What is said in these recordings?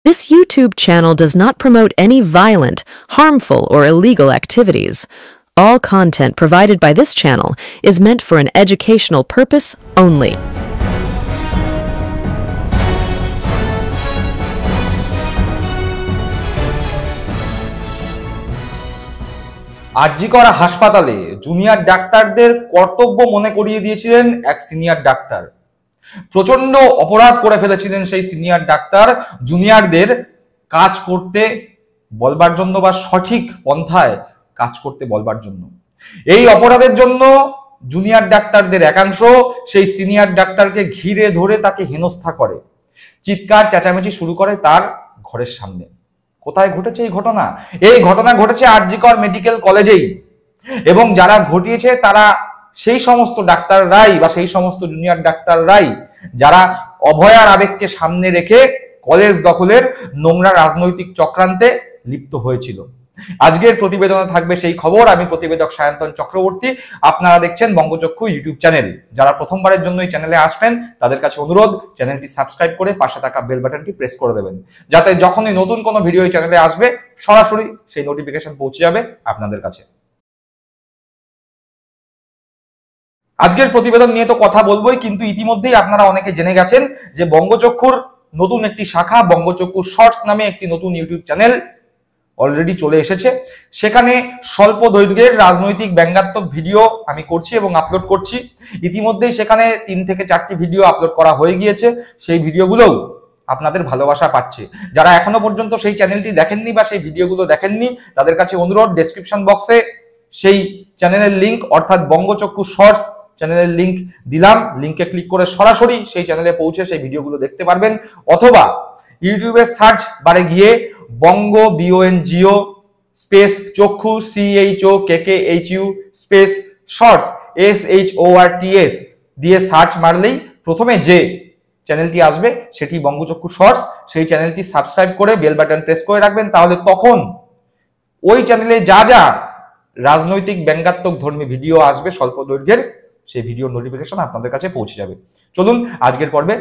This YouTube channel does not promote any violent, harmful, or illegal activities. All content provided by this channel is meant for an educational purpose only. RG Kar হাসপাতালে junior ডাক্তারদের কর্তব্য মনে করিয়ে দিয়েছিলেন এক senior doctor. প্রচন্ড অপরাধ করে ফেলেছিলেন সেই সিনিয়র ডাক্তার জুনিয়রদের কাজ করতে বলবার জন্য বা সঠিক পন্থায় কাজ করতে বলবার জন্য। এই অপরাধের জন্য জুনিয়র ডাক্তারদের একাংশ সেই সিনিয়র ডাক্তারকে ঘিরে ধরে তাকে হেনস্থা করে, চিৎকার চেঁচামেচি শুরু করে তার ঘরের সামনে। কোথায় ঘটেছে এই ঘটনা? এই ঘটনা ঘটেছে আরজিকর মেডিকেল কলেজেই, এবং যারা ঘটিয়েছে তারা সেই সমস্ত ডাক্তাররাই বা সেই সমস্ত জুনিয়র ডাক্তাররাই যারা অভয়ার আবেগকে সামনে রেখে কলেজ দখলের নোংরা রাজনৈতিক চক্রান্তে লিপ্ত হয়েছিল। আজকের প্রতিবেদনে থাকবে সেই খবর। আমি প্রতিবেদক সায়ন্তন চক্রবর্তী, আপনারা দেখছেন বঙ্গচক্ষু ইউটিউব চ্যানেল। যারা প্রথমবারের জন্য এই চ্যানেলে আসবেন তাদের কাছে অনুরোধ, চ্যানেলটি সাবস্ক্রাইব করে পাশে থাকা বেল বাটনটি প্রেস করে দেবেন, যাতে যখনই নতুন কোনো ভিডিও এই চ্যানেলে আসবে সরাসরি সেই নোটিফিকেশন পৌঁছে যাবে আপনাদের কাছে। আজকের প্রতিবেদন নিয়ে তো কথা বলবোই, কিন্তু ইতিমধ্যেই আপনারা অনেকে জেনে গেছেন যে বঙ্গচক্ষুর নতুন একটি শাখা, বঙ্গচক্ষু শর্টস নামে একটি নতুন ইউটিউব চ্যানেল অলরেডি চলে এসেছে। সেখানে স্বল্প দৈর্ঘ্যের রাজনৈতিক ব্যঙ্গাত্মক ভিডিও আমি করছি এবং আপলোড করছি। ইতিমধ্যেই সেখানে 3 থেকে 4টি ভিডিও আপলোড করা হয়ে গিয়েছে। সেই ভিডিওগুলোও আপনাদের ভালোবাসা পাচ্ছে। যারা এখনো পর্যন্ত সেই চ্যানেলটি দেখেননি বা সেই ভিডিওগুলো দেখেননি তাদের কাছে অনুরোধ, ডেসক্রিপশন বক্সে সেই চ্যানেলের লিংক অর্থাৎ বঙ্গচক্ষু শর্টস চ্যানেলের লিংক দিলাম। লিংকে ক্লিক করে সরাসরি সেই চ্যানেলে পৌঁছে সেই ভিডিওগুলো দেখতে পারবেন, অথবা ইউটিউবে সার্চ বারে গিয়ে বঙ্গ BONGO স্পেস চক্ষু CHOKKHU স্পেস শর্টস SHORTS দিয়ে সার্চ মারলেই প্রথমে যে চ্যানেলটি আসবে সেটি বঙ্গচক্ষু শর্টস। সেই চ্যানেলটি সাবস্ক্রাইব করে বেল বাটন প্রেস করে রাখবেন, তাহলে তখন ওই চ্যানেলে যা যা রাজনৈতিক ব্যঙ্গাত্মক ধর্মী ভিডিও আসবে স্বল্প দৈর্ঘ্যের, সেই ভিডিওর নোটিফিকেশন আপনাদের কাছে পৌঁছে যাবে। চলুন আজকের পর্বে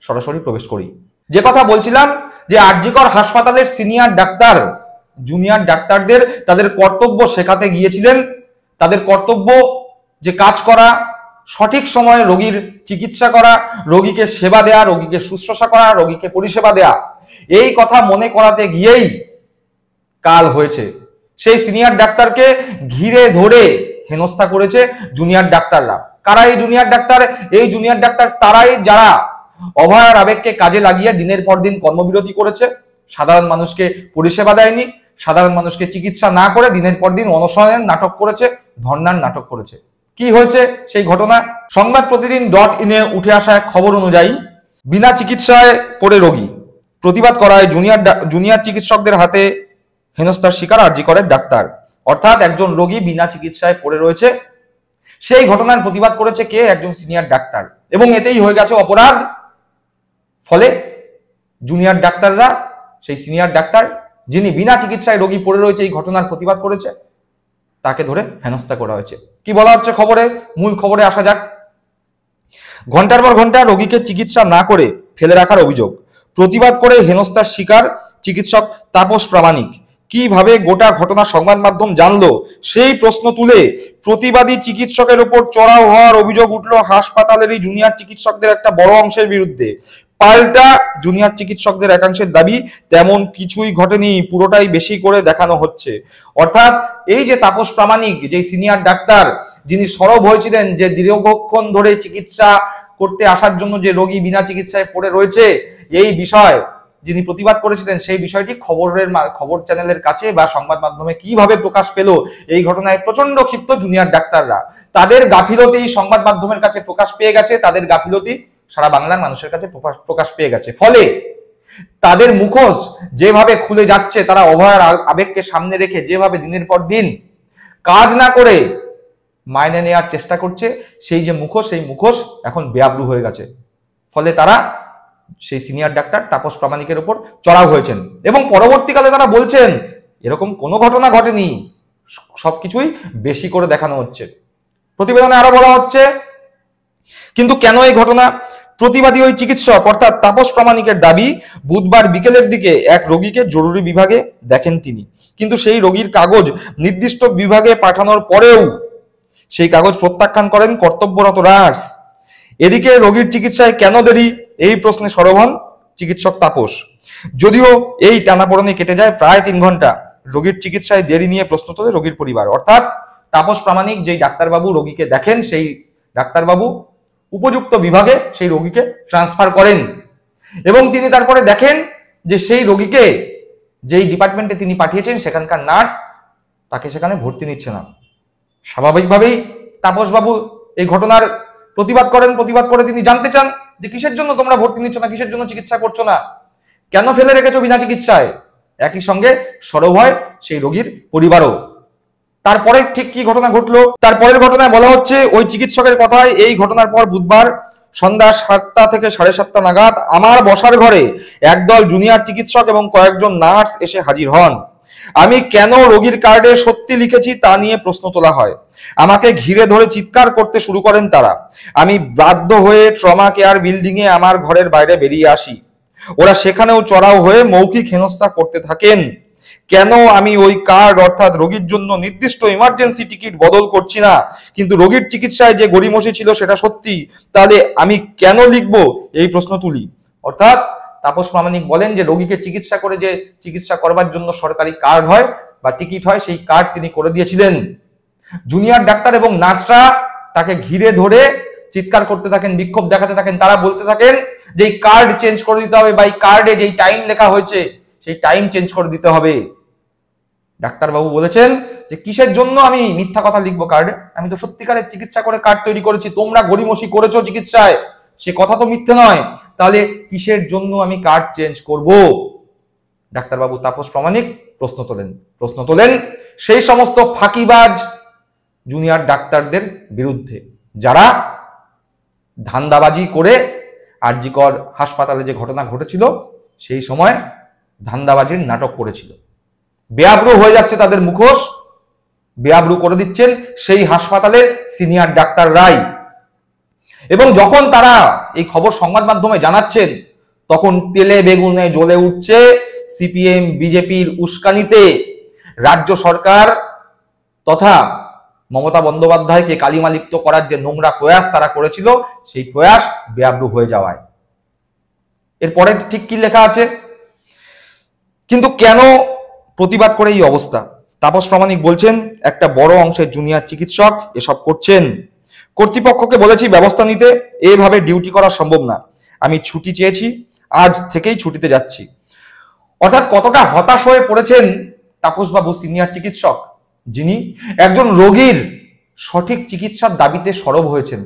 সরাসরি প্রবেশ করি। যে কথা বলছিলাম যে আরজিকর হাসপাতালের সিনিয়র ডাক্তার জুনিয়র ডাক্তারদের তাদের কর্তব্য শেখাতে গিয়েছিলেন। তাদের কর্তব্য যে কাজ করা, সঠিক সময়ে রোগীর চিকিৎসা করা, রোগীকে সেবা দেয়া, রোগীকে শুশ্রূষা করা, রোগীকে পরিষেবা দেয়া, এই কথা মনে করাতে গিয়েই কাল হয়েছে। সেই সিনিয়র ডাক্তারকে ঘিরে ধরে হেনস্থা করেছে জুনিয়র ডাক্তাররা। কারা এই জুনিয়র ডাক্তার? এই জুনিয়র ডাক্তার তারাই যারা অভয়ার আবেগকে কাজে লাগিয়ে দিনের পর দিন কর্মবিরতি করেছে, সাধারণ মানুষকে পরিষেবা দেয়নি, সাধারণ মানুষকে চিকিৎসা না করে দিনের পর দিন অনশনের নাটক করেছে, ধর্নার নাটক করেছে। কি হয়েছে সেই ঘটনা? সংবাদ প্রতিদিন .in এ উঠে আসা এক খবর অনুযায়ী বিনা চিকিৎসায় পড়ে রোগী, প্রতিবাদ করায় জুনিয়র চিকিৎসকদের হাতে হেনস্থার শিকার আরজিকরের ডাক্তার। অর্থাৎ একজন রোগী বিনা চিকিৎসায় পড়ে রয়েছে, সেই ঘটনার প্রতিবাদ করেছে কে? একজন সিনিয়র ডাক্তার, এবং এতেই হয়ে গেছে অপরাধ। ফলে জুনিয়র ডাক্তাররা সেই সিনিয়র ডাক্তার যিনি বিনা চিকিৎসায় রোগী পড়ে রয়েছে এই ঘটনার প্রতিবাদ করেছে, তাকে ধরে হেনস্থা করা হয়েছে। কি বলা হচ্ছে খবরে? মূল খবরে আসা যাক। ঘন্টার পর ঘন্টা রোগীকে চিকিৎসা না করে ফেলে রাখার অভিযোগ, প্রতিবাদ করে হেনস্থার শিকার চিকিৎসক তাপস প্রামাণিক। কিভাবে গোটা ঘটনা সংবাদ মাধ্যম জানলো সেই প্রশ্ন তুলে প্রতিবাদী চিকিৎসকের উপর চড়াও হওয়ার অভিযোগ উঠলো হাসপাতালেরই জুনিয়র চিকিৎসকদের একটা বড় অংশের বিরুদ্ধে। পাল্টা জুনিয়র চিকিৎসকদের একাংশের দাবি তেমন কিছুই ঘটেনি, পুরোটাই বেশি করে দেখানো হচ্ছে। অর্থাৎ এই যে তাপস প্রামাণিক, যে সিনিয়র ডাক্তার যিনি সরব হয়েছিলেন, যে দীর্ঘক্ষণ ধরে চিকিৎসা করতে আসার জন্য যে রোগী বিনা চিকিৎসায় পড়ে রয়েছে এই বিষয় যিনি প্রতিবাদ করেছিলেন, সেই বিষয়টি খবর চ্যানেলের কাছে বা সংবাদ মাধ্যমে কিভাবে প্রকাশ পেল, এই ঘটনায় প্রচন্ড ক্ষিপ্ত জুনিয়র ডাক্তাররা। তাদের গাফিলতি সংবাদ মাধ্যমের কাছে প্রকাশ পেয়ে গেছে, তাদের গাফিলতি সারা বাংলার মানুষের কাছে প্রকাশ পেয়ে গেছে। ফলে তাদের মুখোশ যেভাবে খুলে যাচ্ছে, তারা অভয়ার আবেগকে সামনে রেখে যেভাবে দিনের পর দিন কাজ না করে মাইনে নেওয়ার চেষ্টা করছে, সেই যে মুখোশ, সেই মুখোশ এখন বেআব্রু হয়ে গেছে। ফলে তারা সেই সিনিয়র ডাক্তার তাপস প্রামাণিকের উপর চড়াও হয়েছেন, এবং পরবর্তীকালে তারা বলছেন এরকম কোনো ঘটনা ঘটেনি, সবকিছুই বেশি করে দেখানো হচ্ছে। প্রতিবেদনে আরো বলা হচ্ছে কিন্তু কেন এই ঘটনা? প্রতিবাদী ওই চিকিৎসক অর্থাৎ তাপস প্রামাণিকের দাবি, বুধবার বিকেলের দিকে এক রোগীকে জরুরি বিভাগে দেখেন তিনি, কিন্তু সেই রোগীর কাগজ নির্দিষ্ট বিভাগে পাঠানোর পরেও সেই কাগজ প্রত্যাখ্যান করেন কর্তব্যরত নার্স। এদিকে রোগীর চিকিৎসায় কেন দেরি, এই প্রশ্নে সরব হন চিকিৎসক তাপস। যদিও এই টানাপোড়েনে কেটে যায় প্রায় 3 ঘন্টা। রোগীর চিকিৎসায় দেরি নিয়ে প্রশ্ন তোলে রোগীর পরিবার, অর্থাৎ তাপস প্রামাণিক যেই ডাক্তারবাবু রোগীকে দেখেন, সেই ডাক্তারবাবু উপযুক্ত বিভাগে সেই রোগীকে ট্রান্সফার করেন এবং তিনি তারপরে দেখেন যে সেই রোগীকে যেই ডিপার্টমেন্টে তিনি পাঠিয়েছেন সেখানকার নার্স তাকে সেখানে ভর্তি নিচ্ছে না। স্বাভাবিকভাবেই তাপসবাবু এই ঘটনার প্রতিবাদ করেন। প্রতিবাদ করে তিনি জানতে চান যে কিসের জন্য তোমরা ভর্তি নিচ্ছ না, কিসের জন্য চিকিৎসা করছো না, কেন ফেলে রেখেছো বিনা চিকিৎসায়। একই সঙ্গে সরব হয় সেই রোগীর পরিবারও। তারপরে ঠিক কি ঘটনা ঘটলো, তারপরের ঘটনায় বলা হচ্ছে ওই চিকিৎসকের কথায়, এই ঘটনার পর বুধবার সন্ধ্যা 7টা থেকে 7:30 নাগাদ আমার বসার ঘরে একদল জুনিয়র চিকিৎসক এবং কয়েকজন নার্স এসে হাজির হন। আমি কেন রোগীর কার্ডে সত্যি লিখেছি তা নিয়ে প্রশ্ন তোলা হয়। আমাকে ঘিরে ধরে চিৎকার করতে শুরু করেন তারা। আমি বাধ্য হয়ে ট্রমা কেয়ার বিল্ডিং এ আমার ঘরের বাইরে বেরিয়ে আসি। ওরা সেখানেও চড়াও হয়ে মৌখিক হেনস্থা করতে থাকেন। কেন আমি ওই কার্ড অর্থাৎ রোগীর জন্য নির্দিষ্ট ইমার্জেন্সি টিকিট বদল করছি না, কিন্তু রোগীর চিকিৎসায় যে গড়িমসি ছিল সেটা সত্যি, তাহলে আমি কেন লিখবো, এই প্রশ্ন তুলি। অর্থাৎ তাপস প্রামাণিক বলেন যে রোগীকে চিকিৎসা করে যে চিকিৎসা করবার জন্য সরকারি কার্ড হয় বা টিকিট হয়, সেই কার্ড তিনি করে দিয়েছিলেন। জুনিয়র ডাক্তার এবং নার্সরা তাকে ঘিরে ধরে চিৎকার করতে থাকেন, বিক্ষোভ দেখাতে থাকেন। তারা বলতে থাকেন যে এই কার্ড চেঞ্জ করে দিতে হবে বা এই কার্ডে যেই টাইম লেখা হয়েছে সেই টাইম চেঞ্জ করে দিতে হবে। ডাক্তারবাবু বলেছেন যে কিসের জন্য আমি মিথ্যা কথা লিখবো কার্ডে, আমি তো সত্যিকারের চিকিৎসা করে কার্ড তৈরি করেছি, তোমরা গড়িমসি করেছো চিকিৎসায়, সে কথা তো মিথ্যে নয়, তাহলে কিসের জন্য আমি কার্ড চেঞ্জ করব। ডাক্তারবাবু তাপস প্রামাণিক প্রশ্ন তোলেন সেই সমস্ত ফাঁকিবাজ জুনিয়র ডাক্তারদের বিরুদ্ধে যারা ধান্দাবাজি করে আরজিকর হাসপাতালে যে ঘটনা ঘটেছিল সেই সময় ধান্দাবাজির নাটক করেছিল। বেআব্রু হয়ে যাচ্ছে তাদের মুখোশ, বেআব্রু করে দিচ্ছেন সেই হাসপাতালের সিনিয়র ডাক্তাররাই। এবং যখন তারা এই খবর সংবাদ মাধ্যমে জানাচ্ছেন তখন তেলে বেগুনে জ্বলে উঠছে সিপিএম বিজেপির উস্কানিতে রাজ্য সরকার তথা মমতা বন্দ্যোপাধ্যায়কে কালিমালিপ্ত করার যে নোংরা প্রয়াস তারা করেছিল, সেই প্রয়াস বেআব্রু হয়ে যাওয়ায়। এরপরে ঠিক কি লেখা আছে, কিন্তু কেন প্রতিবাদ করে এই অবস্থা। তাপস প্রামাণিক বলছেন একটা বড় অংশের জুনিয়র চিকিৎসক এসব করছেন। কর্তৃপক্ষকে বলেছি ব্যবস্থা নিতে, এভাবে ডিউটি করা সম্ভব না। আমি ছুটি চেয়েছি, আজ থেকেই ছুটিতে যাচ্ছি। অর্থাৎ কতটা হতাশ হয়ে পড়েছেন তাপসবাবু, সিনিয়র চিকিৎসক, যিনি একজন রোগীর সঠিক চিকিৎসার দাবিতে সরব হয়েছেন।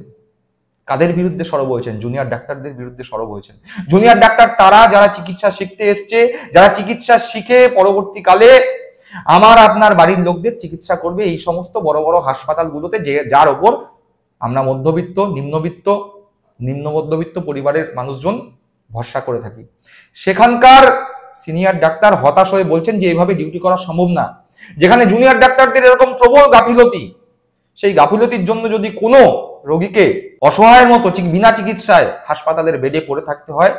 কাদের বিরুদ্ধে সরব হয়েছেন? জুনিয়র ডাক্তারদের বিরুদ্ধে সরব হয়েছেন। জুনিয়র ডাক্তার তারা যারা চিকিৎসা শিখতে এসছে, যারা চিকিৎসা শিখে পরবর্তীকালে আমার আপনার বাড়ির লোকদের চিকিৎসা করবে এই সমস্ত বড় বড় হাসপাতালগুলোতে, যার ওপর আমরা মধ্যবিত্ত, নিম্ন মধ্যবিত্ত পরিবারের মানুষজন ভরসা করে থাকি। সেখানকার সিনিয়র ডাক্তার হতাশ হয়ে বলছেন যে এভাবে ডিউটি করা সম্ভব না। যেখানে জুনিয়র ডাক্তারদের এরকম প্রবল গাফিলতি, সেই গাফিলতির জন্য যদি কোনো রোগীকে অসহায়ের মতো বিনা চিকিৎসায় হাসপাতালের বেডে পড়ে থাকতে হয়,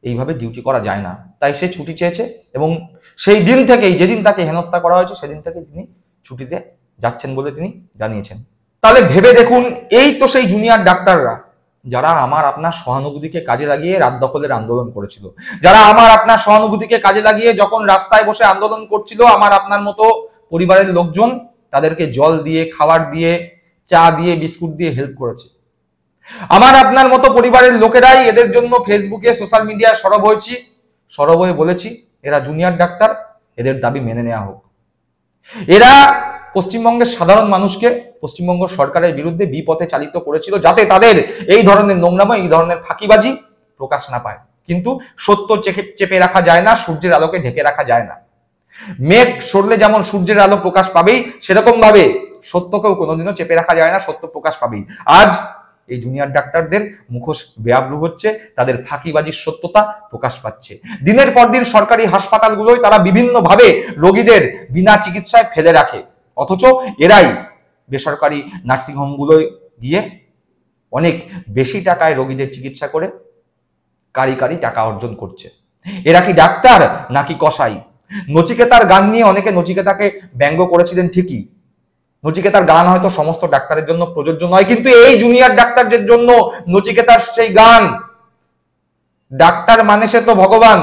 এইভাবে ডিউটি করা যায় না। তাই সে ছুটি চেয়েছে এবং সেই দিন থেকেই, যেদিন তাকে হেনস্থা করা হয়েছে সেদিন থেকে তিনি ছুটিতে যাচ্ছেন বলে তিনি জানিয়েছেন। তাহলে ভেবে দেখুন, এই তো সেই জুনিয়র ডাক্তাররা যারা আমার আপনার সহানুভূতিকে কাজে লাগিয়ে রাত দখলের আন্দোলন করেছিল, যারা আমার আপনার সহানুভূতিকে কাজে লাগিয়ে যখন রাস্তায় বসে আন্দোলন করছিল আমার আপনার মতো পরিবারের লোকজন তাদেরকে জল দিয়ে, খাবার দিয়ে, চা দিয়ে, বিস্কুট দিয়ে হেল্প করেছে। আমার আপনার মতো পরিবারের লোকেরাই এদের জন্য ফেসবুকে, সোশ্যাল মিডিয়ায় সরব হয়ে বলেছি এরা জুনিয়র ডাক্তার, এদের দাবি মেনে নেওয়া হোক। এরা পশ্চিমবঙ্গের সাধারণ মানুষকে পশ্চিমবঙ্গ সরকারের বিরুদ্ধে বিপথে চালিত করেছিল, যাতে তাদের এই ধরনের নোংরামো, এই ধরনের ফাঁকিবাজি প্রকাশ না পায়। কিন্তু সত্য চেপে রাখা যায় না, সূর্যের আলোকে ঢেকে রাখা যায় না। মেঘ সরলে যেমন সূর্যের আলো প্রকাশ পাবেই, সেরকম ভাবে সত্যকেও কোনোদিনও চেপে রাখা যায় না, সত্য প্রকাশ পাবেই। আজ এই জুনিয়র ডাক্তারদের মুখোশ বেআব্রু হচ্ছে, তাদের ফাঁকিবাজির সত্যতা প্রকাশ পাচ্ছে। দিনের পর দিন সরকারি হাসপাতালগুলোয় তারা বিভিন্নভাবে রোগীদের বিনা চিকিৎসায় ফেলে রাখে, অথচ এরাই বেসরকারি নার্সিংহোমগুলোয় গিয়ে অনেক বেশি টাকায় রোগীদের চিকিৎসা করে কারি কারি টাকা অর্জন করছে। এরা কি ডাক্তার নাকি কসাই? নচিকেতার গান নিয়ে অনেকে নচিকেতাকে ব্যঙ্গ করেছিলেন ঠিকই, নচিকেতার গান হয়তো সমস্ত ডাক্তারের জন্য প্রযোজ্য নয়, কিন্তু এই জুনিয়র ডাক্তারদের জন্য নচিকেতার সেই গান, ডাক্তার মানে সে তো ভগবান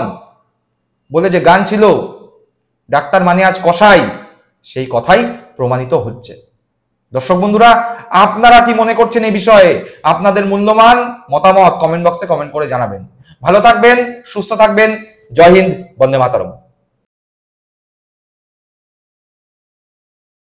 বলে যে গান ছিল, ডাক্তার মানে আজ কসাই, সেই কথাই প্রমাণিত হচ্ছে। দর্শক বন্ধুরা, আপনারা কি মনে করছেন এই বিষয়ে? আপনাদের মূল্যবান মতামত কমেন্ট বক্সে কমেন্ট করে জানাবেন। ভালো থাকবেন, সুস্থ থাকবেন। জয় হিন্দ, বন্দে মাতরম।